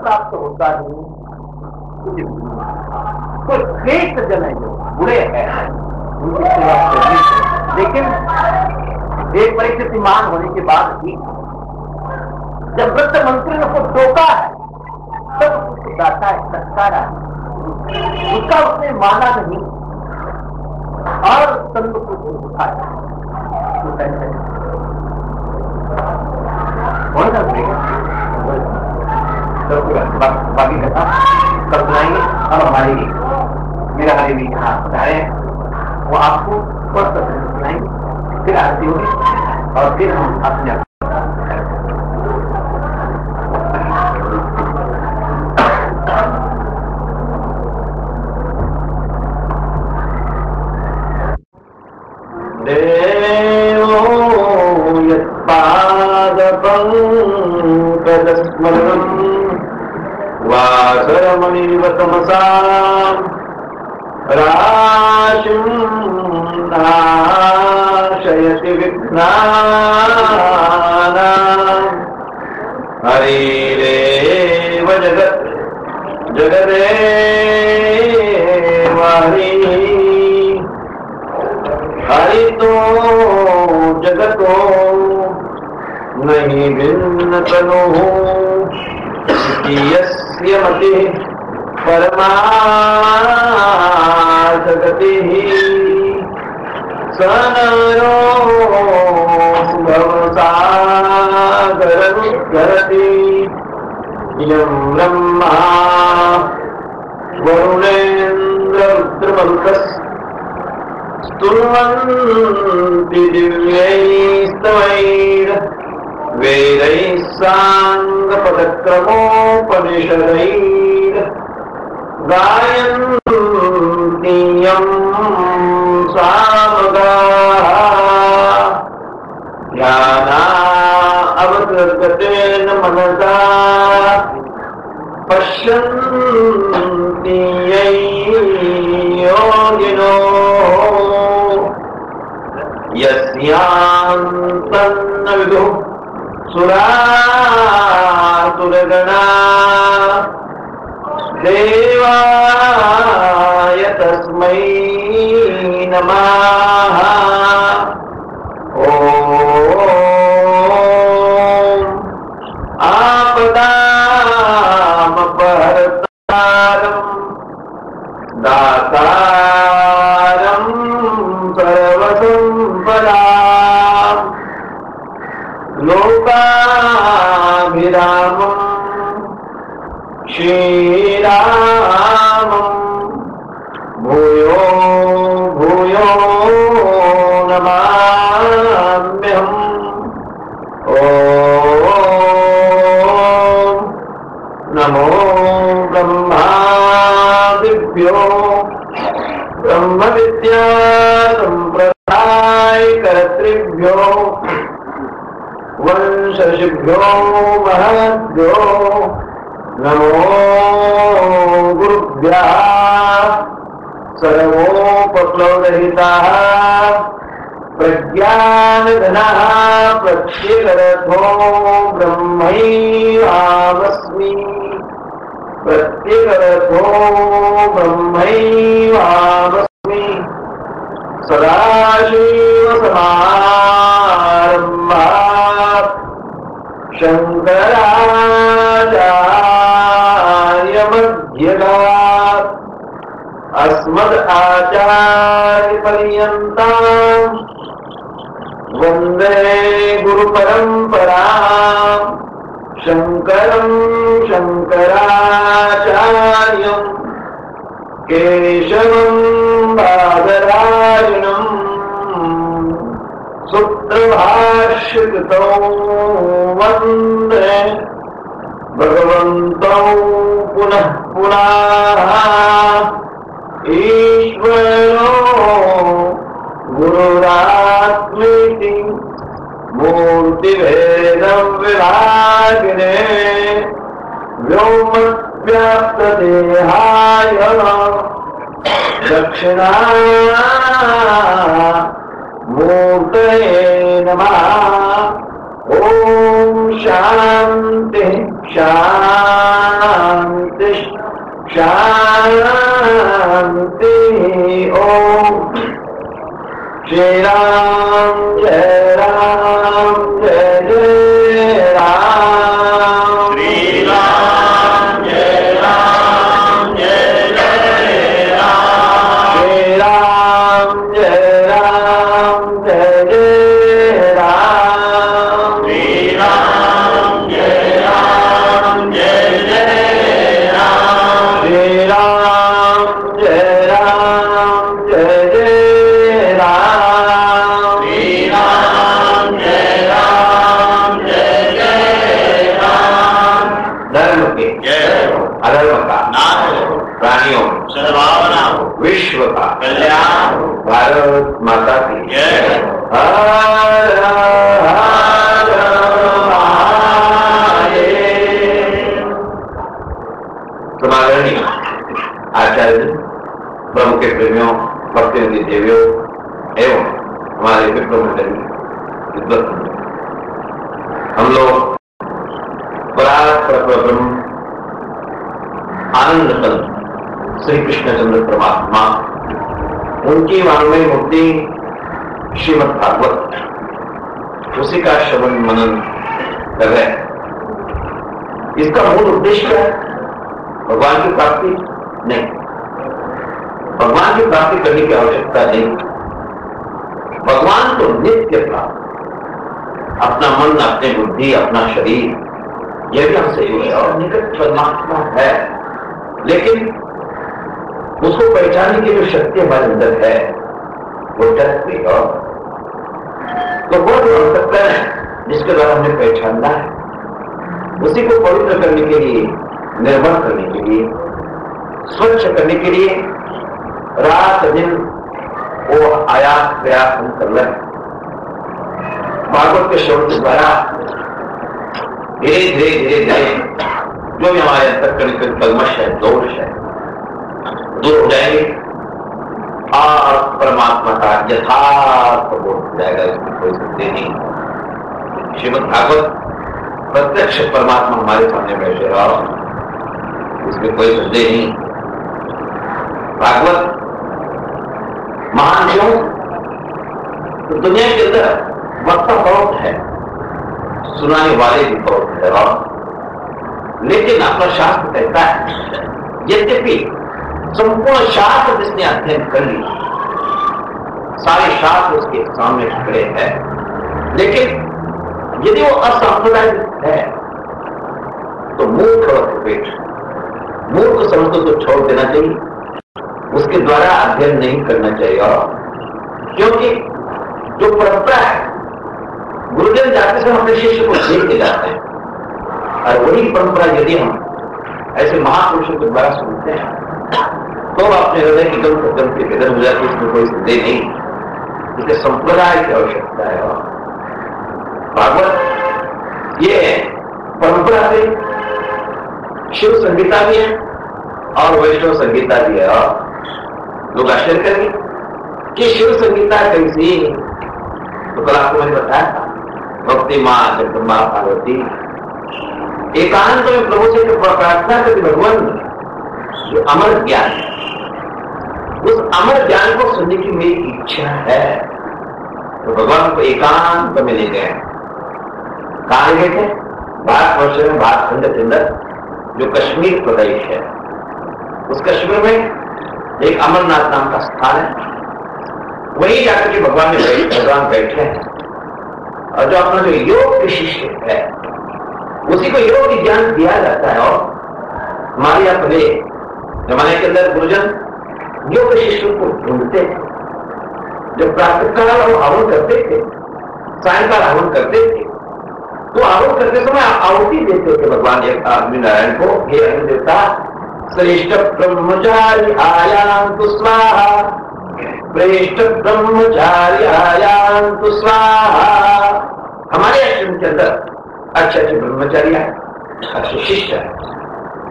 प्राप्त होता नहीं, कुछ तो श्रेष्ठ जन है जो बुरे हैं उनकी सेवा करनी चाहिए। लेकिन एक परिस्थितिमान होने के बाद भी जब वृद्ध मंत्री ने उसको टोका है तब उसको डांटा है, फटकारा है, उसका उसने माना नहीं और संत को उठाया बाकी कथा कब सुनाएंगे। अब हमारी मेरा हरे भी यहाँ बताए वो आपको स्पष्ट सुनाएंगे, फिर आरती होगी और फिर हम अपने देवो यत्पादपङ्कजस्मरणम् वासरमणिव तमसाम् राशिं नाशयति विघ्नानाम् हरिरेव जगत् जगदेव हरिः हरि तो जगतो नहीं भिन्न तनु यस्य मति परमार्थगति सनरो भवसागरनुद्धरति इयं ब्रह्मा वरुणेन्द्ररुद्रमरुतस् स्तुवन्ति दिव्यैस्तवैर् वेदैः साङ्गपदक्रमोपनिषदैर् गायन्ति यं सामगाः ध्यानावगतेन मनसा पश्यन्ति योगिनो यस्यान्तन्न विदुः सुरासुरगणा देवाय तस्मै नमः। ॐ आपदामपहर्तारम् दातारं सर्वसम्पदां लोकाभिरामं श्रीरामं भूयो भूयो नमाम्यहम्। ॐ नमो ब्रह्मादिभ्यो ब्रह्मविद्या संप्रदायकर्तृभ्यो वंशऋषिभ्यो महद्भ्यो नमो गुरुभ्यः। सर्वोपप्लवरहिताः प्रज्ञानघनः प्रत्यगरथो ब्रह्मैवास्मि प्रत्यगरथो ब्रह्मैवास्मि। सदाशिवसमारम्भात् शङ्कराचार्यमध्यगात् अस्मदाचार्यपर्यन्ताम् वन्दे गुरुपरम्पराम्। शङ्करं शङ्कराचार्यम् केशवं बादरायणम् सूत्रभाष्यकृतौ वन्दे भगवन्तौ पुनः पुनः। ईश्वरो गुरुरात्मेति मूर्तिभेदं विभागिने व्योमव्याप्तदेहाय दक्षिणामूर्तये नमः। ॐ शान्ति शान्ति। शांति ओम। श्री राम जय राम जय जय राम। श्री राम जय राम जय जय राम। श्री राम जय राम जय जय राम। श्री राम जय राम जय जय राम। श्री राम जय राम जय जय राम। श्री राम जय राम जय जय राम। धर्म के जय हो, अधर्म का नाश हो, प्राणियों सद्भावना हो, विश्व का कल्याण हो। भारत माता की जय हो। हर हर महादेव। समादरणीय आचार्य ब्रह्म के प्रेमियों, भक्तियों की देवियों एवं हमारे विप्र मंडली विद्वत, हम लोग ब्रह्म आनंद कंद श्री कृष्णचंद्र परमात्मा, उनकी वाङ्मयी मूर्ति श्रीमद् भागवत, उसी का श्रवण मनन कर रहे हैं। इसका मूल उद्देश्य है भगवान की प्राप्ति नहीं, भगवान की प्राप्ति करने की आवश्यकता नहीं। भगवान तो नित्य प्राप्त, अपना मन, अपनी बुद्धि, अपना शरीर, यह भी हमसे जुड़े और निकट परमात्मा है, लेकिन उसको पहचानने की जो शक्ति हमारे अंदर है वो डरती और तो वो जो अंतःकरण है जिसके द्वारा हमने पहचानना है, उसी को पवित्र करने के लिए, निर्मल करने के लिए, स्वच्छ करने के लिए रात दिन वो आयास प्रयास हम कर रहे हैं। भागवत के श्रवण के द्वारा धीरे धीरे धीरे धीरे जो भी हमारे अंतःकरण के कलमश है, दोष है, दूर हो जाएंगे और परमात्मा का यथार्थ बोध हो जाएगा। इसमें कोई संदेह नहीं। श्रीमद् भागवत प्रत्यक्ष परमात्मा हमारे सामने बैठे रहो, इसमें कोई संदेह नहीं। भागवत महान क्यों? तो दुनिया के अंदर वक्ता बहुत है, सुनाने वाले भी बहुत है, लेकिन अपना शास्त्र कहता है, यद्यपि संपूर्ण शास्त्र जिसने अध्ययन कर लिया, सारे शास्त्र उसके सामने खड़े हैं, लेकिन यदि वो असंप्रदायिक है तो मूर्ख समझ को तो छोड़ देना चाहिए, उसके द्वारा अध्ययन नहीं करना चाहिए। क्योंकि जो परंपरा है, गुरुजन जाते समय अपने शिष्य को देख के जाते हैं, और वही परंपरा यदि हम ऐसे महापुरुषों के द्वारा सुनते हैं तो अपने हृदय की गम के भीतर हो जाती है, इसमें कोई संदेह नहीं। इसलिए संप्रदाय की आवश्यकता है। भागवत ये परंपरा से शिव संगीता भी है और वैष्णव संगीता भी है। और लोग आश्चर्य करेंगे कि शिव संगीता कैसी, तो कल आपको मैंने बताया था, भक्ति माँ जगदम्बा पार्वती एकांत में प्रभु से प्रार्थना करती, भगवान जो अमर ज्ञान है, उस अमर ज्ञान को सुनने की मेरी इच्छा है। तो भगवान को एकांत में ले गए। कहां गए थे? भारतवर्ष में, भारतखंड के अंदर जो कश्मीर प्रदेश है, उस कश्मीर में एक अमरनाथ नाम का स्थान है, वहीं जाकर के भगवान बैठे हैं। और जो अपना जो योग के शिष्य है, उसी को योग ज्ञान दिया जाता है। और हमारे यहाँ पहले जमाने के अंदर गुरुजन योग शिष्यों को ढूंढते थे। जब प्रातःकाल हम हवन करते थे, सायंकाल हवन करते थे, तो हवन करते समय आहुति देते थे भगवान आदमी नारायण को, हे अग्नि देवता, श्रेष्ठ ब्रह्मचारी आयान्तु स्वाहा, श्रेष्ठ ब्रह्मचारी आयान्तु स्वाहा। हमारे आश्रम के अंदर अच्छे अच्छे ब्रह्मचारी है, अच्छे शिष्य है,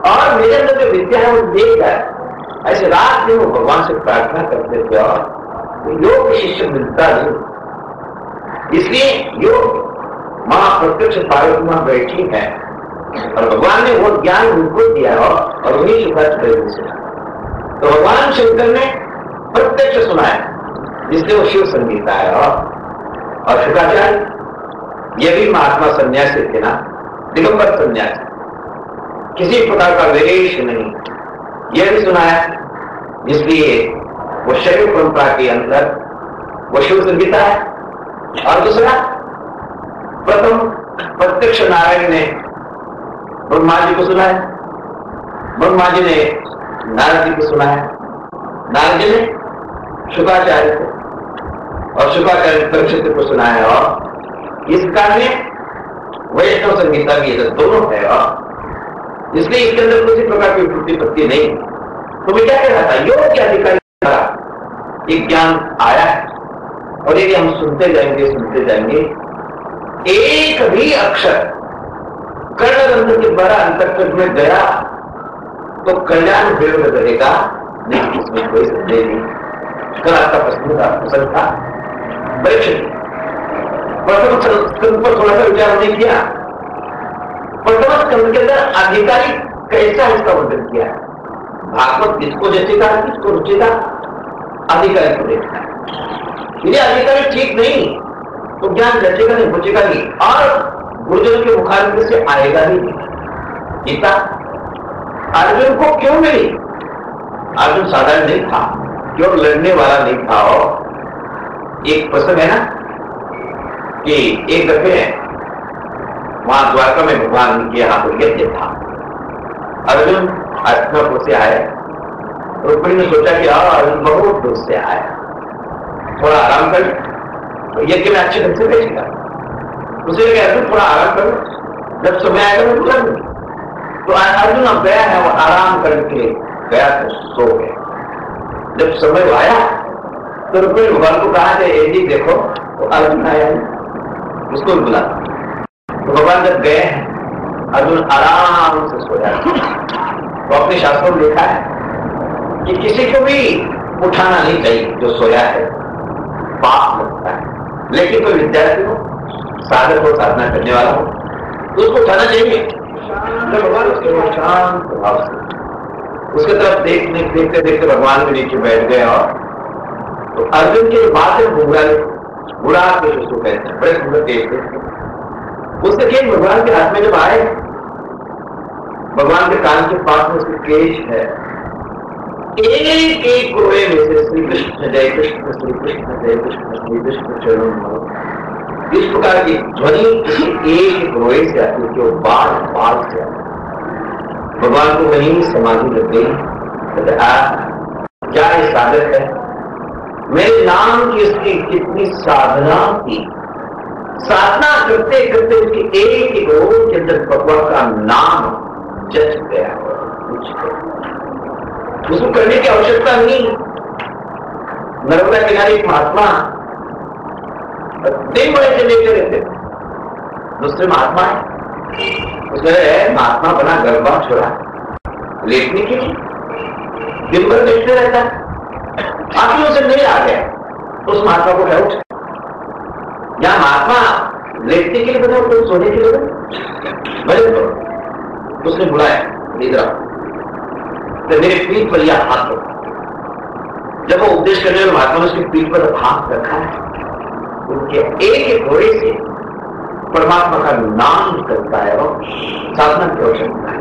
और मेरे अंदर जो विद्या है वो ले जाए। ऐसे रात दिन वो भगवान से प्रार्थना करते थे, और योग शिष्य मिलता नहीं। इसलिए योग मां प्रत्यक्ष पार्वती मां बैठी है, और भगवान ने वो ज्ञान उनको दिया और वही शुक्राचार्य ने सुना। तो भगवान शंकर ने प्रत्यक्ष सुनाया, जिसने वो शिव संगीता है। और शुक्राचार्य ये भी महात्मा सन्यासी थे ना, दिगंबर सन्यासी, किसी प्रकार का वेश नहीं, यह भी सुनाया, इसलिए वो शैव परंपरा के अंदर वो शिव संगीता है। और दूसरा, प्रथम प्रत्यक्ष नारायण ने ब्रह्मा जी को सुनाया, ब्रह्मा जी ने नारद जी को सुनाया, नारद जी ने शुक्राचार्य को, और शुक्राचार्य परीक्षित को सुनाया। और इस कारण वैष्णव संगीता भी ये दोनों है, और इसलिए इसके अंदर किसी प्रकार की प्रतिपत्ति नहीं। तो मैं क्या कह रहा था, योग के अधिकारी एक ज्ञान आया है, और यदि हम सुनते जाएंगे, एक भी अक्षर कर्णरंध्र के द्वारा अंतःकरण में गया तो कल्याण भेड़ में रहेगा, नहीं, इसमें कोई संदेह नहीं। कल आपका प्रश्न था परीक्षित, प्रथम स्कंद पर थोड़ा सा विचार नहीं किया। प्रथम स्कंद के अंदर अधिकारी कैसा इसका वर्णन किया है। भागवत किसको जचेगा, किसको रुचेगा, अधिकारी को देखना है। यदि अधिकारी ठीक नहीं तो ज्ञान जचेगा नहीं, बचेगा नहीं, और गुरुजन के मुखारबिंद से आएगा ही नहीं। गीता अर्जुन को क्यों मिली? अर्जुन साधारण नहीं था, क्यों लड़ने वाला नहीं था। और एक प्रसंग है ना कि एक दफे वहां द्वारका में भगवान के यहाँ पर यज्ञ था। अर्जुन हस्तिनापुर से आए, रुक्मिणी ने सोचा कि अर्जुन बहुत दूर से आया, थोड़ा आराम कर, तो यज्ञ में अच्छे ढंग से भेजेगा। उसे लगे अर्जुन थोड़ा आराम करो, जब समय आएगा मैं बुला दूंगी। तो अर्जुन अब गया है, वो आराम करके गया तो सो गया। जब समय आया तो रुक्मिणी भगवान को कहा कि जी देखो तो अर्जुन आया है, उसको भी बुला। तो भगवान जब गए अर्जुन आराम से सोया। तो अपने शास्त्रों में देखा है कि किसी को भी उठाना नहीं चाहिए जो सोया है, पाप लगता है। लेकिन कोई विद्यार्थी हो, साधक हो, साधना करने वाला हो, तो उसको उठाना चाहिए। तो भगवान उसके शांत भाव से उसके तरफ देखते देखते भगवान के नीचे बैठ गए। और तो अर्जुन के बात है बुरा के उसको कहते हैं, बड़े सुंदर देश थे। उसके केश भगवान के हाथ में जब आए, भगवान के कान के पास में उसके केश है, एक एक रोए में से श्री कृष्ण जय कृष्ण, श्री कृष्ण जय कृष्ण, श्री कृष्ण चरण, इस प्रकार की ध्वनि एक एक रोए से आती है, बार बार से आती। भगवान को वहीं समाधि लग गई। क्या ये साधक है, मेरे नाम की उसकी कितनी साधना की, साधना करते करते उसके एक एक रोज के अंदर भगवान का नाम जच गया। उसको करने की आवश्यकता नहीं। नर्मदा किनारे एक महात्मा दिन बड़े से लेते रहते, दूसरे महात्मा है, उसने महात्मा बना गरबा छोड़ा लेटने के लिए, दिन भर लेटते रहता है। आखिर उसे नहीं आ गया तो उस महात्मा को डाउट, या महात्मा लेटने के लिए बना तो सोने के लिए बने तो उसने बुलाया, इधर तो मेरे पीठ पर यह हाथ रखा। जब वो उपदेश करने वाले महात्मा ने उसकी पीठ पर हाथ रखा है, उनके एक एक घोड़े से परमात्मा का नाम करता है और साधना की आवश्यकता है।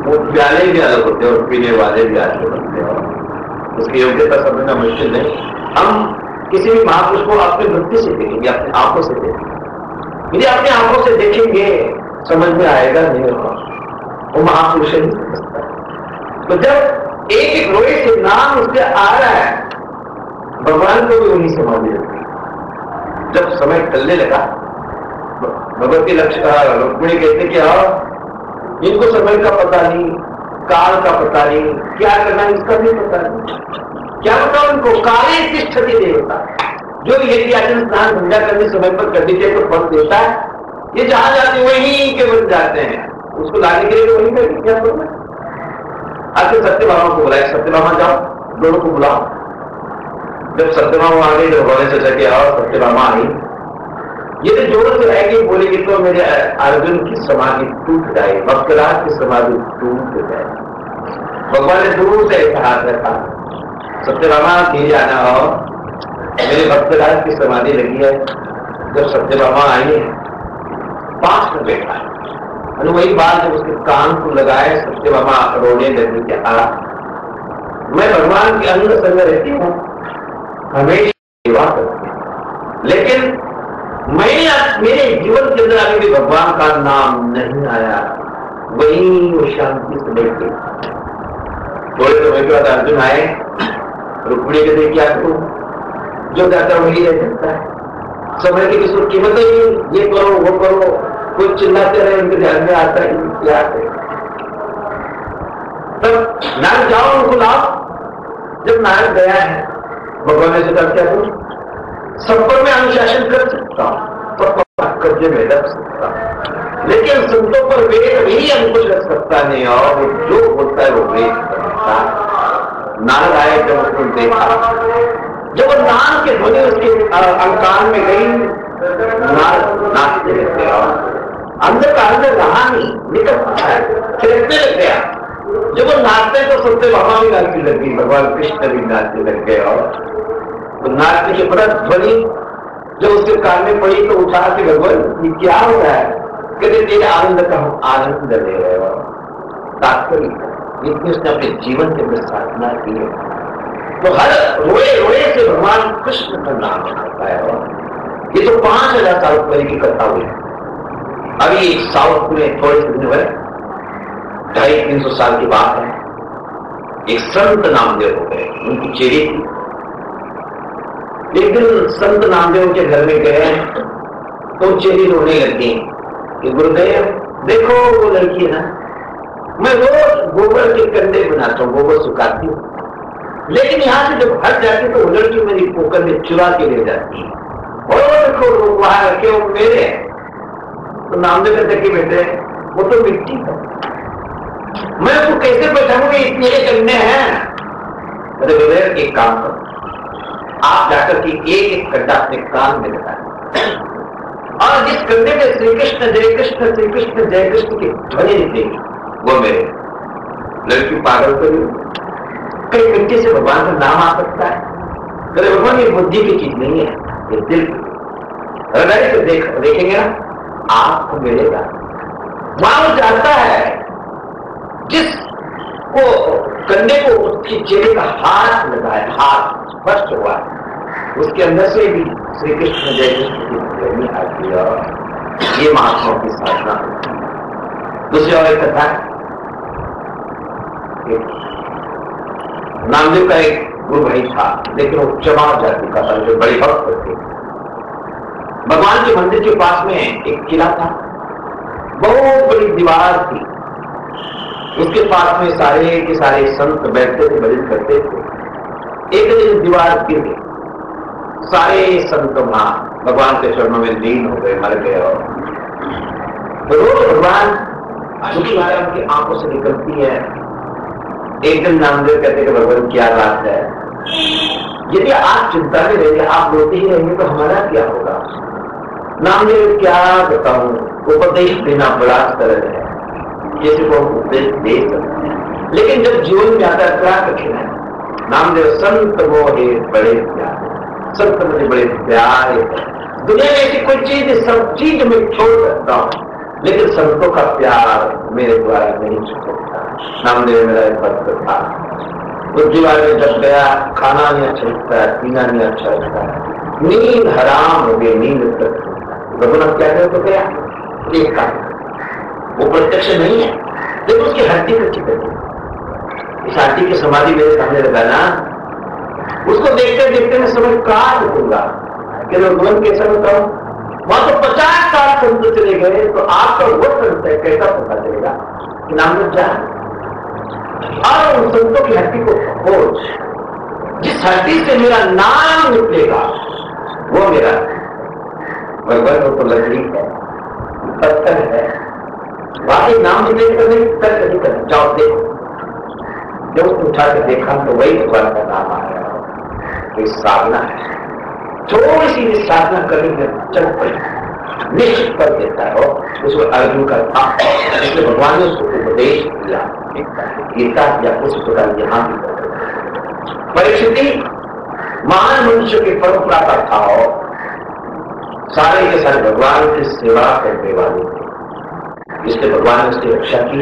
वो प्याले भी अलग होते हैं और पीने वाले भी अलग होते हैं, उसकी योग्यता समझना मुश्किल नहीं। हम किसी भी महापुरुष को अपनी वृत्ति से देखेंगे, अपनी आंखों से देखेंगे। यदि अपनी आंखों से देखेंगे समझ में आएगा नहीं होगा, वो महापुरुष नहीं समझता। तो जब एक एक रोए से नाम उससे आ रहा है, भगवान को भी वही समाधि रहती। जब समय टलने लगा, भगवती रुक्मिणी कहते कि इनको समय का पता नहीं, काल का पता नहीं, क्या करना इसका भी पता नहीं। क्या बताओ इनको, काले तिष्ठति देवता, जो यदि आचरण स्नान धंधा करने समय पर कर दीजिए तो फल देता है। ये जहां जाते वहीं के बन जाते हैं, उसको लाने के लिए वहीं बैठ क्या करना। आखिर सत्यभामा को बुलाया, सत्यभामा जाओ, दोनों को बुलाओ। जब सत्यभामा आ गई तो भगवान ने सोचा कि आओ, सत्यभामा आई यदि जोर से रहेगी बोलेगी तो मेरे अर्जुन की समाधि टूट जाए, भक्तराज की समाधि टूट जाए। भगवान ने दूर से एक हाथ रखा, सत्यभामा धीरे जाना हो, मेरे भक्तराज की समाधि लगी है। जब सत्यभामा आई है पास में बैठा, वही बात जब उसके कान को लगाए सत्यभामा रोने लगी कि मैं भगवान के अंग संग रहती हूँ, हमेशा सेवा करती हूँ, लेकिन मेरे जीवन के अंदर अभी भी भगवान का नाम नहीं आया। वही वो शांति से बैठ गई। थोड़े समय के बाद अर्जुन आए, रुक्मिणी के देख क्या करूं, जो जाता वही रह सकता है, समय की किसी कीमत ही, ये करो वो करो, कुछ चिल्लाते रहे उनके ध्यान में आता है क्या है। तब नारद जाओ उनको लाओ। जब नारद गया है, भगवान ने सोचा क्या करूं, सब पर मैं अनुशासन कर सकता हूं, तो कब्जे में रख सकता हूं, लेकिन संतों पर वेद भी अंकुश रख सकता नहीं, और वो जो होता है वो वेद करता। नारद आए, जब उसको देखा, जब वो नाम के ध्वनि उसके अंकान में गई, नारद नाचने लग गया, अंदर का अंदर रहा नहीं, निकल थिरकने लग गया। जब वो नाचते तो सत्यभामा भी नाचने लग गई, भगवान कृष्ण भी नाचने लग गए। और तो नाचने की प्रतिध्वनि जब उसके कान में पड़ी तो उठा के भगवान ये क्या हो रहा है, कहते तेरे आनंद का हम आनंद ले रहे हो। तात्पर्य इतनी उसने अपने जीवन के अंदर साधना की है, तो हर रोए रोए से भगवान कृष्ण का नाम करता है। ये तो 5000 साल पहले की कथा हुई है। अभी साउथ में थोड़े से दिन हुए, 250-300 साल की बात है, एक संत नामदेव हो गए, उनकी चेरी थी। एक दिन संत नामदेव के घर में गए तो चेरी रोने लगी कि गुरुदेव देखो वो लड़की है ना, मैं रोज गोबर के कंडे बनाता हूँ, गोबर सुखाती हूँ, लेकिन यहाँ से जब हट जाती तो वो लड़की मेरी पोकर में चुरा के ले जाती है, और देखो वहां रखे वो मेरे। तो नामदेव कहते कि बेटे वो तो मिट्टी है, मैं उसको कैसे बैठाऊंगी, इतने कंडे हैं। अरे गुरुदेव एक काम करो, आप जाकर के एक एक कंडा अपने कान में लगाए, और जिस कंडे में श्री कृष्ण जय कृष्ण श्री कृष्ण जय कृष्ण की ध्वनि निकलेगी वो मेरे। लड़की पागल करी, कई मिट्टी से भगवान का नाम आ सकता है? अरे भगवान ये बुद्धि की चीज नहीं है, ये दिल की। हृदय से देखेंगे ना आपको मिलेगा। वहां वो चाहता है जिस को कंधे को उसकी चेहरे का हाथ लगाए, हाथ स्पष्ट हुआ, उसके अंदर से भी श्री कृष्ण जय कृष्ण की ध्वनि आती है। और ये महात्माओं की साधना। दूसरी और एक कथा, नामदेव का एक गुरु भाई था, लेकिन वो चमार जाति का था, जो बड़ी भक्त थे। भगवान के मंदिर के पास में एक किला था, बहुत बड़ी दीवार थी, उसके पास में सारे के सारे संत बैठते थे, भजन करते थे। एक दिन दीवार गिर गई, सारे संत वहां भगवान के चरणों में लीन हो गए, मर गए। और रोज भगवान दुखी उनकी आंखों से निकलती है। एक दिन नामदेव कहते कि भगवान क्या बात है, यदि आप चिंता में रहेंगे, आप रोते ही रहेंगे तो हमारा क्या होगा। नामदेव क्या बताऊं, उपदेश देना बड़ा सरल है, किसी को उपदेश दे सकते हैं, लेकिन जब जीवन में आता है क्या कठिन है। नामदेव संत वो है बड़े प्यारे, संत मुझे बड़े प्यारे। दुनिया में ऐसी कोई चीज, सब चीज मैं छोड़ सकता हूं, लेकिन संतों का प्यार मेरे द्वारा नहीं छूट सकता। नामदेव मेरा एक भक्त था, उस दीवार में जब गया, खाना नहीं अच्छा लगता है, पीना नहीं अच्छा लगता है, नींद हराम हो गई, नींद तक भगवान क्या करे तो गया देखा, वो प्रत्यक्ष नहीं है, लेकिन उसकी हड्डी कच्ची करती। इस हड्डी की समाधि मेरे सामने लगाना, उसको देखते देखते मैं समझ कहा रुकूंगा कि भगवान कैसा बताऊं। वहां तो 50 साल संत चले गए, तो आपका वो संत है कैसा पता चलेगा कि नाम में क्या है। और उन संतों की हड्डी को खोज, जिस हड्डी से मेरा नाम निकलेगा वो मेरा भगवान। वो तो लकड़ी है, पत्थर है, बाकी नाम निकले करने तर्क नहीं कर। जाओ देखो, जब उसको उठा के देखा तो वही भगवान का नाम आया। तो साधना है, थोड़ी सी भी साधना करनी है, चल पड़ी। निश्चित कर देता है उसको अर्जुन का था, इसलिए भगवान ने उसको उपदेश दिया, गीता दिया, उस प्रकार यहां भी परिस्थिति महान मनुष्य की परंपरा का था और सारे के सारे भगवान की सेवा करने वाले थे, इसलिए भगवान ने उसकी रक्षा की।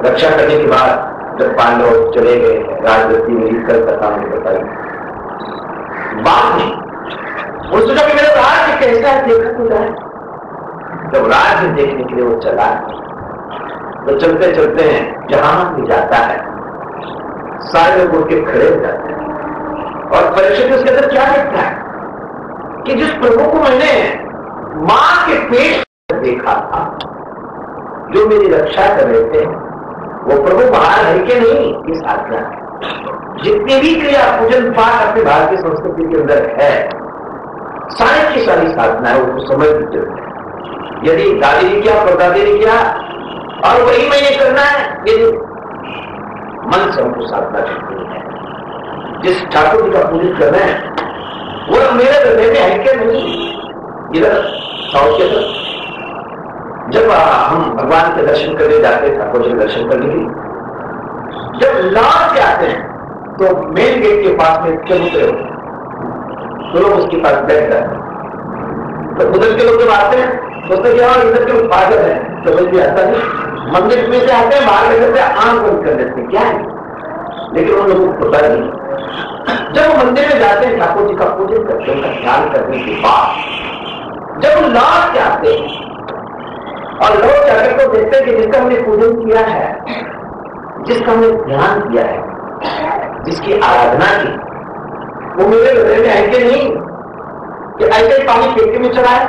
रक्षा करने के बाद जब पांडव चले गए, राजगद्दी में लिखकर कथा में बताई, बाद में वो सोचा कि मेरा राज्य कैसा है देखा तो जाए। जब राज्य देखने के लिए वो चला तो चलते चलते हैं जहां भी जाता है सारे लोग उनके खड़े हो जाते हैं और परीक्षित उसके अंदर क्या देखता है कि जिस प्रभु को मैंने मां के पेट में देखा था, जो मेरी रक्षा कर रहे थे, वो प्रभु बाहर है कि नहीं, ये साधना है। जितनी भी क्रिया पूजन पाठ अपने भारतीय संस्कृति के अंदर है, सारी की सारी साधना है, उसको समझ भी जरूरत है। यदि दादी ने किया, परदादी ने किया और वही मैंने करना है, यदि मन से हमको साधना करनी है। जिस ठाकुर जी का पूजन कर रहे हैं वो मेरे हृदय में है क्या नहीं, इधर साउथ के अंदर जब हम भगवान के दर्शन करने जाते, ठाकुर जी के दर्शन करने के लिए जब लौट के आते हैं तो मेन गेट के पास में क्यों उतरे हो तो लोग उसके पास बैठ जाते हैं। तो उधर के लोग जब आते हैं सोचते कि हाँ इधर के लोग पागल है, तो समझ में आता नहीं। मंदिर में से आते हैं, बाहर निकलते हैं, आंख बंद कर देते हैं, क्या है, लेकिन उन लोगों को पता नहीं। जब वो मंदिर में जाते हैं, ठाकुर जी का पूजन करते हैं, उनका ध्यान करने के बाद जब वो लौट के आते हैं और लोग जाकर को देखते हैं कि जिसका हमने पूजन किया है, जिसका हमने ध्यान किया है, जिसकी आराधना की, वो मेरे हृदय में है कि नहीं, कि ऐसे ही पानी पेटी में चला है।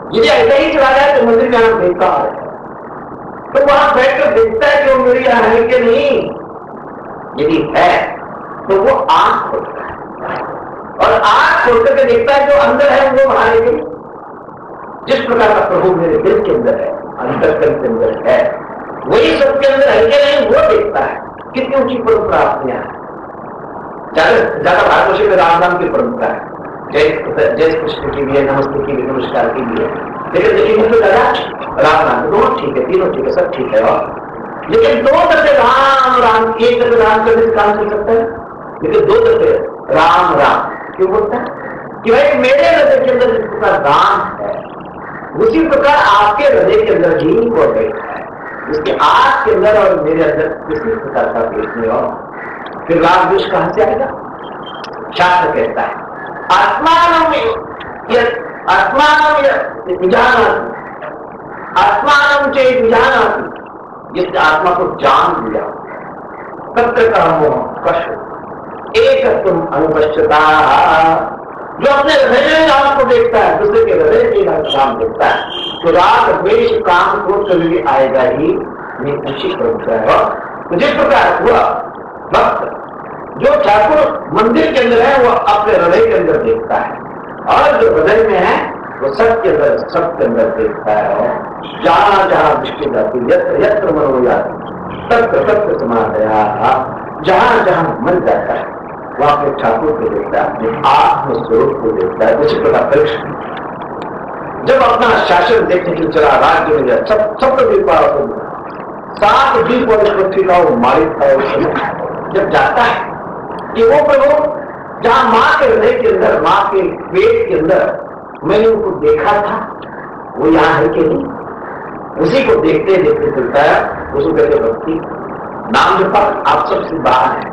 यदि ऐसा ही चला जाए तो मंदिर में आना बेकार है। तो वहां बैठकर देखता है कि वो मेरी यहाँ है कि नहीं, यदि है तो वो आंख खोलता है और आंख खोल करके देखता है जो अंदर है वो बाहर है। जिस प्रकार का प्रभु मेरे दिल के अंदर है, अंतर्करण के अंदर है, वही सबके अंदर है कि नहीं, वो देखता है। कितनी ऊंची परंपरा अपने यहाँ ज्यादा भारतवर्ष में राम नाम की परंपरा है, जय कृष्ण की भी है, नमस्ते की भी, नमस्कार की भी है, लेकिन देखिए तो दादा राम नाम दोनों ठीक है, तीनों ठीक है, सब ठीक है, और लेकिन दो दफे राम राम, एक दफे राम करने से काम चल सकता है, लेकिन दो दफे राम राम क्यों बोलता है कि भाई मेरे हृदय के अंदर जिस प्रकार राम है उसी प्रकार आपके हृदय के अंदर ही वो बैठा है, उसके आंख के अंदर और मेरे अंदर किसी प्रकार का भेद नहीं हो, फिर राम द्वेष कहां से आएगा। शास्त्र कहता है आत्मानम चेत विजानाति, जिसने आत्मा को जान लिया, तत्र कर्मो कष्ट एक तुम अनुपश्यता, जो अपने हृदय में राम को देखता है, दूसरे के हृदय में राम देखता है, तो राग द्वेष काम क्रोध कभी भी आएगा ही नहीं, अच्छी परंपरा है। तो जिस प्रकार हुआ भक्त जो ठाकुर मंदिर के अंदर है वो अपने हृदय के अंदर देखता है, और जो हृदय में है वो सबके अंदर, सबके अंदर देखता है, और जहां जहां दृष्टि जाती, यत्र यत्र मनो जाती तत्र तत्र समाधया, जहां जहां मन जाता है वह अपने ठाकुर को देखता है, अपने आत्मस्वरूप को देखता है। उसी प्रकार परीक्षित जब अपना शासन देखने के चला, राज्य में जाए, सब द्वीप 7 द्वीप वाली पृथ्वी का वो मालिक था, जब जाता है कि वो प्रभु जहां मां के हृदय के अंदर, मां के पेट के अंदर मैंने उनको देखा था, वो यहां है कि नहीं, उसी को देखते देखते चलता है। उसको कहते भक्ति। नाम जपा आप सबसे बाहर है,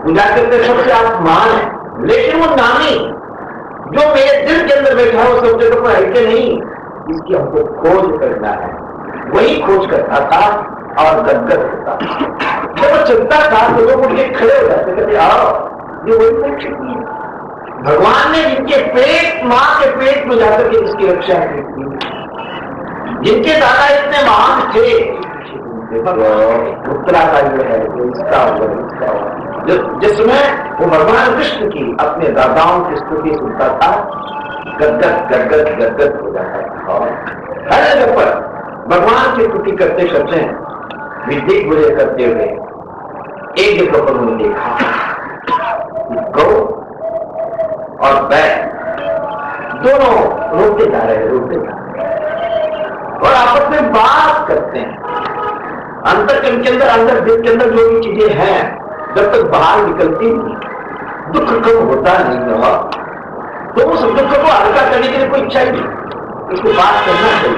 पूजा करते सबसे आप महान है, लेकिन वो नामी जो मेरे दिल के अंदर बैठा है वो सब जगह पर है कि नहीं, इसकी हमको खोज करना है। वही खोज करता था और गदगद होता था। जब वो चलता था तो लोग उनके खड़े हो जाते, कहते आओ, ये वही परीक्षित है, भगवान ने जिनके पेट, मां के पेट में जाकर के इसकी रक्षा की, जिनके दादा इतने महान थे, उत्तरा का जो है जिसमें वो भगवान कृष्ण की अपने दादाओं की स्तुति सुनता था, गदगद गदगद गदगद हो जाता था। और हर जगह पर भगवान की स्तुति करते करते विद्युत बुझे करते हुए एक जगह पर उन्होंने देखा गौ और बैल दोनों रोते जा रहे हैं और आपस में बात करते हैं। अंतर के अंदर, अंदर दिल के अंदर जो भी चीजें हैं, जब तक बाहर निकलती नहीं, दुख कम होता नहीं होगा, तो उस दुख को हल्का करने के लिए कोई इच्छा ही नहीं, इसको बात करना चाहिए।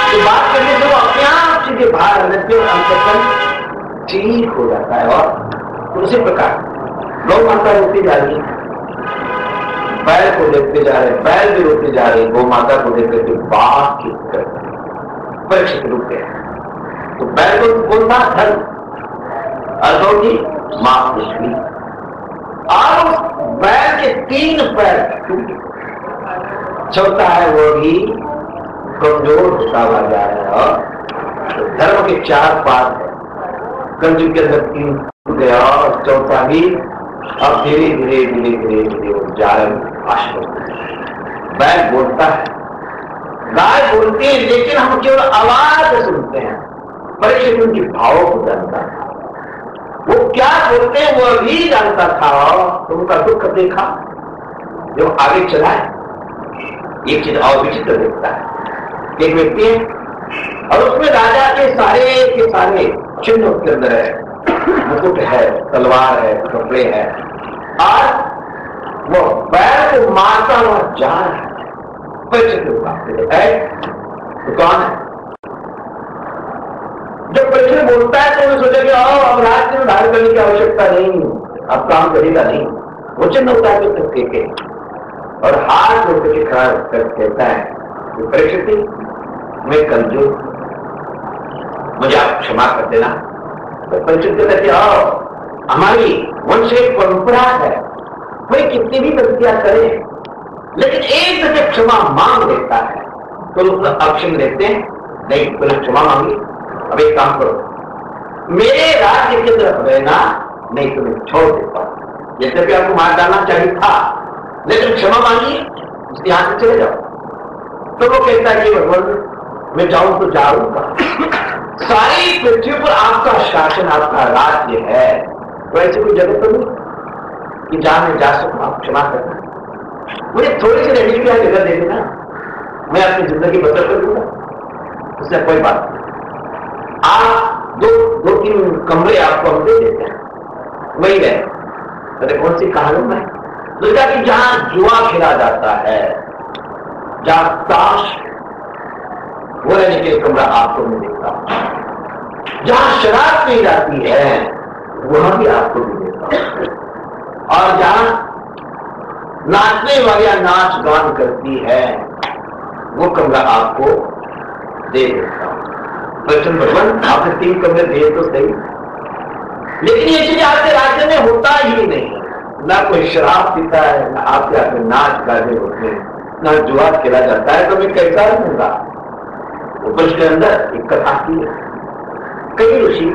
तो बात करने से वो अपने आप चीजें बाहर आने से अंतर्कन ठीक हो जाता है। और उसी प्रकार गौ माता रोती जा रही है, बैल को देखते जा रहे, बैल भी रोते जा रहे, गौ माता को देखते के बात की परीक्षित रूप है। तो बैल को कौन था? धर्म, अर्धों की मां पृथ्वी, और उस बैल के 3 पैर टूटे, चौथा है वो भी कमजोर होता हुआ जा रहा है। और धर्म के 4 पाद है, कलयुग के अंदर 3 टूट गया और चौथा भी अब धीरे धीरे धीरे धीरे धीरे वो जारन आश्वस्त है। बैल बोलता है, गाय बोलती है, लेकिन हम केवल आवाज सुनते हैं, परीक्षित उनकी भावों को जानता था। वो क्या बोलते हैं वो भी जानता था, तो उनका दुख देखा जो आगे चला है। एक चीज और विचित्र देखता है, एक व्यक्ति है और उसमें राजा के सारे चिन्ह उसके अंदर है, मुकुट है, तलवार है, कपड़े है, और वो बैल को मारता हुआ जा रहा है। तो कौन है? जब परीक्षित बोलता है तो मैं सोचा कि अब राज्य में धारण करने की आवश्यकता नहीं, अब काम करेगा नहीं। वो चिन्ह होता है तो के और हाथ जोड़ के खड़ा कर कहता है कि परीक्षित, मैं कमजोर, मुझे आप क्षमा कर देना। तो परीक्षित कहता है कि हमारी वंश एक परंपरा है, कोई कितनी भी गलतियां करे लेकिन एक दफे क्षमा मांग लेता है तो उसका अक्षम देते हैं, नहीं पहले क्षमा मांगी, अब एक काम करो, मेरे राज्य के तरफ रहना, नहीं तुम्हें छोड़ देता हूं। यद्यपि आपको मार डालना चाहिए था, लेकिन क्षमा मांगी, उसके यहां से चले जाओ। तो वो कहता है कि भगवान मैं जाऊं तो जाऊंगा, सारी पृथ्वी पर आपका शासन, आपका राज्य है, तो ऐसी कोई जगह तो नहीं कि जहां मैं जा सकूं, आप क्षमा करना, मुझे थोड़ी सी रहने की जगह दे देना, मैं अपनी जिंदगी बदल कर दूंगा, उससे कोई बात नहीं। आप दो तीन कमरे आपको हम दे देते हैं, वही रहे। अरे कौन सी कहानी में? दुर्गा की जहां जुआ खेला जाता है, जहां ताश वो रहने के कमरा आपको मैं देता हूं, जहां शराब पी जाती है वहां भी आपको भी देता हूं, और जहां नाचने वाली नाच गान करती है वो कमरा आपको दे देता हूं। बच्चन भगवान आपने 3 कमरे दिए तो सही, लेकिन ये चीज आपके राज्य में होता ही नहीं, ना कोई शराब पीता है, ना आपके यहाँ नाच गाने होते हैं, ना जुआ खेला जाता है, तो मैं कैसा रहूंगा? उपनिष के अंदर एक कथा की है, कई ऋषि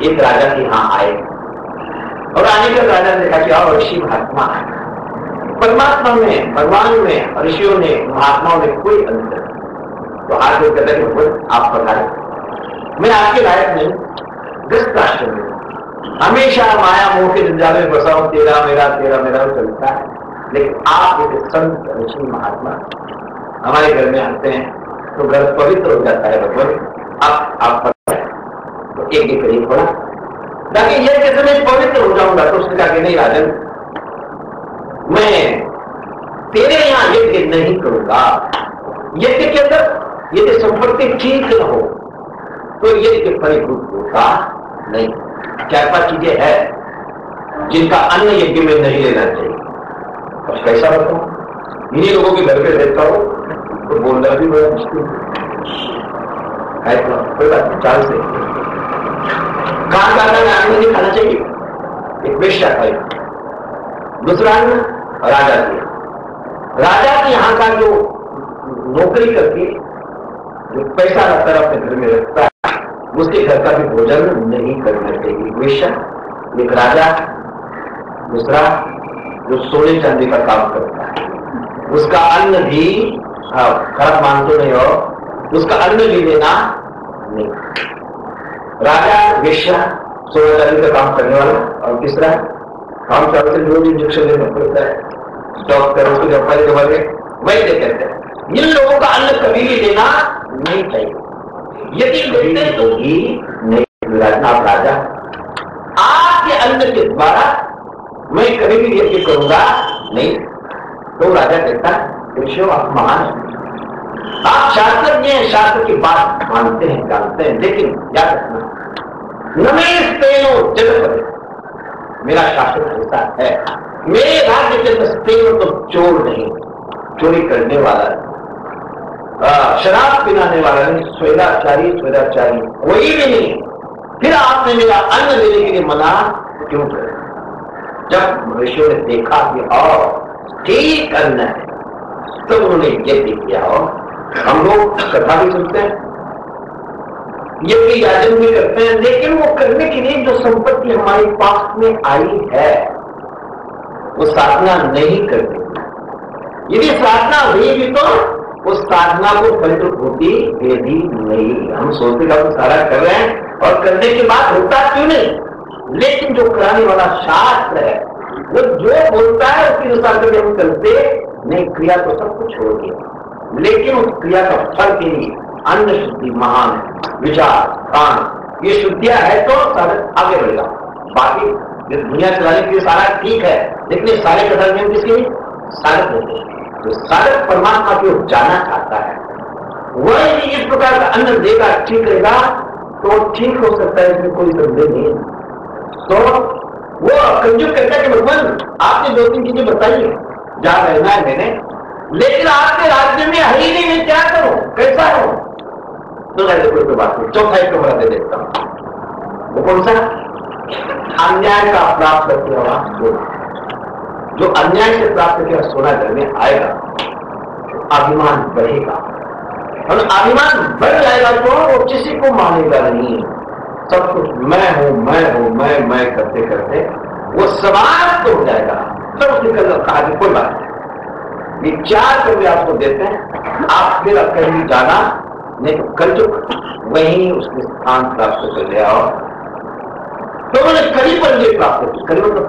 एक राजा के यहां आए और आने के राजा ने देखा कि और ऋषि महात्मा है, परमात्मा में, भगवान में, ऋषियों ने, महात्माओं में कोई अंतर। तो आज वो कहता है कि आप पधारे, मैं आपके लायक नहीं, ग्रस्त आश्रम में हमेशा माया मोह के जंजाल में बसा हूं, तेरा मेरा चलता है, लेकिन आप एक संत ऋषि महात्मा हमारे घर में आते हैं तो घर पवित्र हो जाता है। भगवान आप पढ़ाए तो एक करीब पढ़ा ताकि यह कैसे मैं पवित्र हो जाऊंगा। तो उसने कहा कि नहीं राजन, मैं तेरे यहां यज्ञ नहीं करूंगा, यज्ञ के अंदर यदि संपत्ति ठीक न हो तो यज्ञ फलीभूत होता नहीं। 4-5 चीजें हैं जिनका अन्य यज्ञ में नहीं लेना चाहिए। अब कैसा बताऊं, इन्हीं लोगों के घर पे रहता हो तो बोलना भी बड़ा मुश्किल है, कोई बात नहीं, चाल से कहां में नहीं खाना चाहिए। एक वेश्या खाई, दूसरा राजा की यहाँ का जो नौकरी करके जो पैसा रखता है अपने घर में रखता है, उसके घर का भी भोजन नहीं करना चाहिए। वेश्या, एक राजा, दूसरा जो सोने चांदी का काम करता है, उसका अन्न भी खराब मानते नहीं हो, उसका अन्न भी लेना नहीं। राजा, वेश्या, सोने चांदी का काम करने वाला, और तीसरा काम चालू से रोज इंजेक्शन लेना पड़ता है, डॉक्टर उसको जब पहले वैद्य कहते हैं इन लोगों का अन्न कभी भी लेना नहीं चाहिए, यदि लेते हैं तो ही नहीं विराजना राजा, आपके अन्न के द्वारा मैं कभी भी यज्ञ करूंगा नहीं। तो राजा कहता है ऋषियों आप महान हैं, आप शास्त्रज्ञ हैं, शास्त्र की बात मानते हैं जानते हैं, लेकिन याद रखना नमेस्तेनो जगत, मेरा शास्त्र ऐसा है, मेरे राज्य के नस्तेनो तो चोर नहीं, चोरी करने वाला, शराब पिलाने वाला नहीं, स्वेदाचारी कोई भी नहीं। फिर आपने मेरा अन्न लेने के लिए मना क्यों कर? जब ऋषियों ने देखा कि और ठीक अन्न है तो उन्होंने यज्ञ किया। और हम लोग कथा भी सुनते हैं, यज्ञ याजन भी करते हैं, लेकिन वो करने के लिए जो संपत्ति हमारे पास में आई है वो साधना नहीं करते। यदि साधना हुई भी तो उस साधना को फलित होती यदि नहीं। हम सोचते हम सारा कर रहे हैं और करने के बाद होता क्यों नहीं? लेकिन जो कराने वाला शास्त्र है वो जो बोलता है उसके अनुसार कभी हम करते नहीं, क्रिया तो सब कुछ छोड़ दिया, लेकिन उस क्रिया का फल के लिए अन्न शुद्धि महान है, विचार कान ये शुद्धियां है तो साधक आगे बढ़ेगा। बाकी दुनिया चलाने के लिए सारा ठीक है, लेकिन सारे कथन नियम किसके साधक होते हैं। तो साधक परमात्मा की ओर जाना चाहता है, वह इस प्रकार का अन्न देगा ठीक रहेगा तो ठीक हो सकता है, इसमें कोई संदेह नहीं है। तो वो कंजूस कहता है कि भगवान आपने दो तीन चीजें बताई है, जा रहना है मैंने, लेकिन आपके राज्य में है ही नहीं, मैं क्या करूं, कैसा हूं? तो कहते कोई बात नहीं, चौथा एक कमरा दे देता हूं। वो कौन सा? अन्याय का प्राप्त करके हुआ जो अन्याय से प्राप्त किया सोना घर में आएगा तो अभिमान बढ़ेगा, और अभिमान बढ़ जाएगा तो वो किसी को मानेगा नहीं। सब कुछ मैं हूं मैं करते करते वो समाप्त हो जाएगा। सब उसके कल कहा कि कोई बात नहीं, ये 4 कभी आपको देते हैं, आप फिर कहीं जाना नहीं तो कल जो वहीं उसके स्थान प्राप्त कर लिया। और तो उन्होंने कड़ी पर विजय प्राप्त की, कड़ी मतलब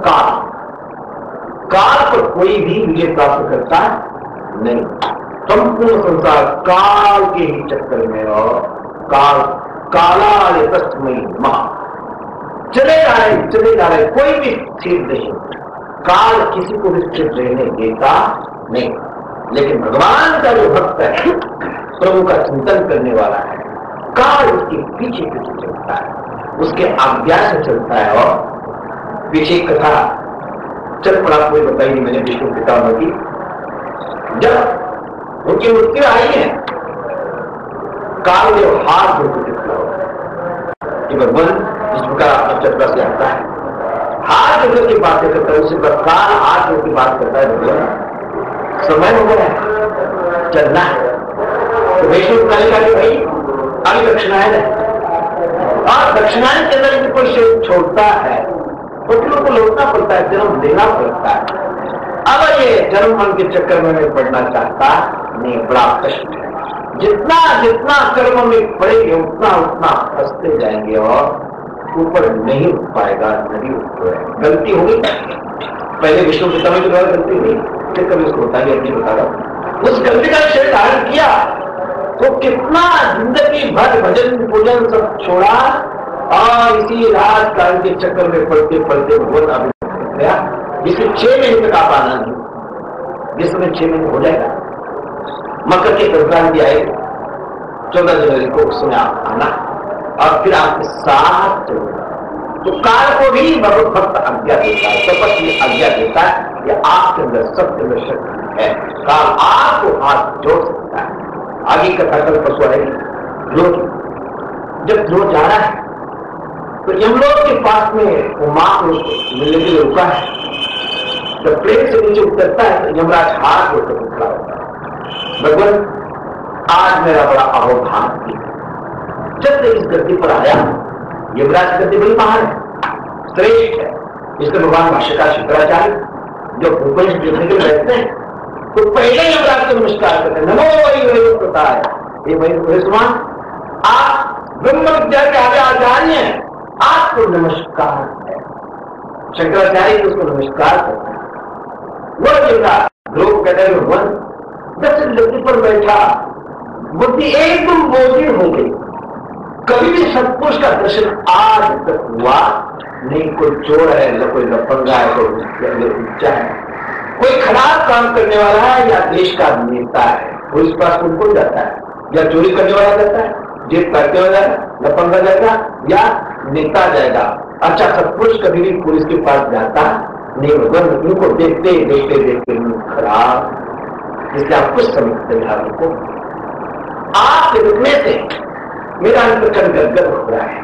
काल पर कोई भी विजय प्राप्त करता नहीं। संपूर्ण संसार काल के ही चक्कर में, और काला तस्मयी महा चले जा रहे, कोई भी स्थिर नहीं, काल किसी को भी स्थिर रहने देता नहीं। लेकिन भगवान का जो भक्त है, प्रभु का चिंतन करने वाला है, काल उसके पीछे चलता है, उसके आज्ञा से चलता है। और पीछे कथा चल पड़ा, कोई बताई नहीं मैंने विष्णु पितामह की, जब उनकी मृत्यु आई है, काल ने हाथ धोकर दिखला कि भगवान इस प्रकार अपना चक्र से आता है, हाथ धोकर की बातें करता है, उसी प्रकार हाथ धोकर की बात करता है, भगवान समय हो गया है, चलना है। तो विष्णु पिता का भाई अभी दक्षिणायन है, और दक्षिणायन के अंदर यदि कोई शेर छोड़ता है तो फिर उनको लौटना पड़ता है, जन्म देना पड़ता है। अब ये जन्म मन के चक्कर में मैं पढ़ना चाहता नहीं, बड़ा कष्ट है। जितना जितना कर्म में पड़ेंगे उतना उतना फंसते जाएंगे और ऊपर नहीं उठ पाएगा, नहीं उठ पाएगा। गलती होगी, पहले विष्णु पिता में जो गलती हुई, फिर कभी उसको बता दिया, नहीं बता रहा, उस गलती का शरीर धारण किया तो कितना जिंदगी भर भजन पूजन सब छोड़ा और इसी राजकारण के चक्कर में पढ़ते पढ़ते बहुत अभी गया, जिसके 6 महीने तक आप आना नहीं, जिस समय 6 महीने हो जाएगा, मकर के संक्रांति आए 14 जनवरी को, उस समय आप आना और फिर आपके साथ तो काल को भी भगवत भक्त आज्ञा देता है, तपस्वी आज्ञा देता है कि आपके अंदर सत्य में शक्ति है, काल आपको हाथ जोड़ सकता है। आगे कथा कल परसों आएगी। जब ध्रुव जा रहा है तो यमलोक के पास में वो मां को मिलने के लिए रुका है, जब प्लेन से नीचे उतरता है तो यमराज हाथ जोड़कर खड़ा होता है, भगवान आज मेरा बड़ा अवधान थी, जब से इस गद्दी पर आया, यमराज गद्दी बड़ी महान है, श्रेष्ठ है, इसके भगवान भाष्यकार शंकराचार्य जो उपनिष देखने के लिए बैठते हैं तो पहले यमराज को नमस्कार करते हैं, नमो वही प्रताय, ये वही सुमान, आप ब्रह्म विद्या के आगे आचार्य हैं, आपको नमस्कार है। शंकराचार्य उसको नमस्कार करते हैं। वो जिनका ध्रुव कहते हैं भगवान दर्शन गति पर बैठा, बुद्धि एकदम बोझिल हो गई। कभी भी सत्पुरुष का दर्शन आज तक हुआ नहीं। कोई चोर है, कोई लफंगा है, कोई ऊंचा है, कोई खराब काम करने वाला है या देश का नेता है, पुलिस पास उनको जाता है या चोरी करने वाला जाता है, जेब काटने वाला लफंगा जाएगा या नेता जाएगा। अच्छा, सत्पुरुष कभी भी पुलिस के पास जाता नहीं होगा। उनको देखते देखते देखते खराब, इसलिए आप कुछ समझते हैं। को आप रुकने से मेरा अंतकरण गदगद हो रहा है,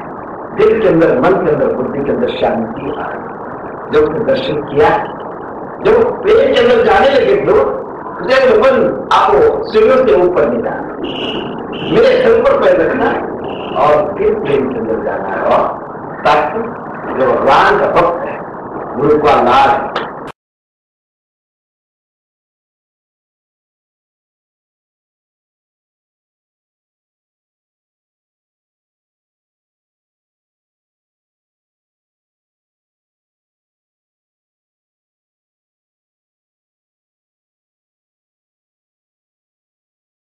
दिल के अंदर, मन के अंदर, बुद्धि के अंदर शांति आ रही। जब उसने दर्शन किया, जब पेट के अंदर जाने लगे लोग, आपको सीढ़ियों से ऊपर नहीं जाना, मेरे सिर पर पैर रखना और फिर प्रेम के अंदर जाना है। और ताकि जो भगवान का भक्त है, गुरु का लाल है,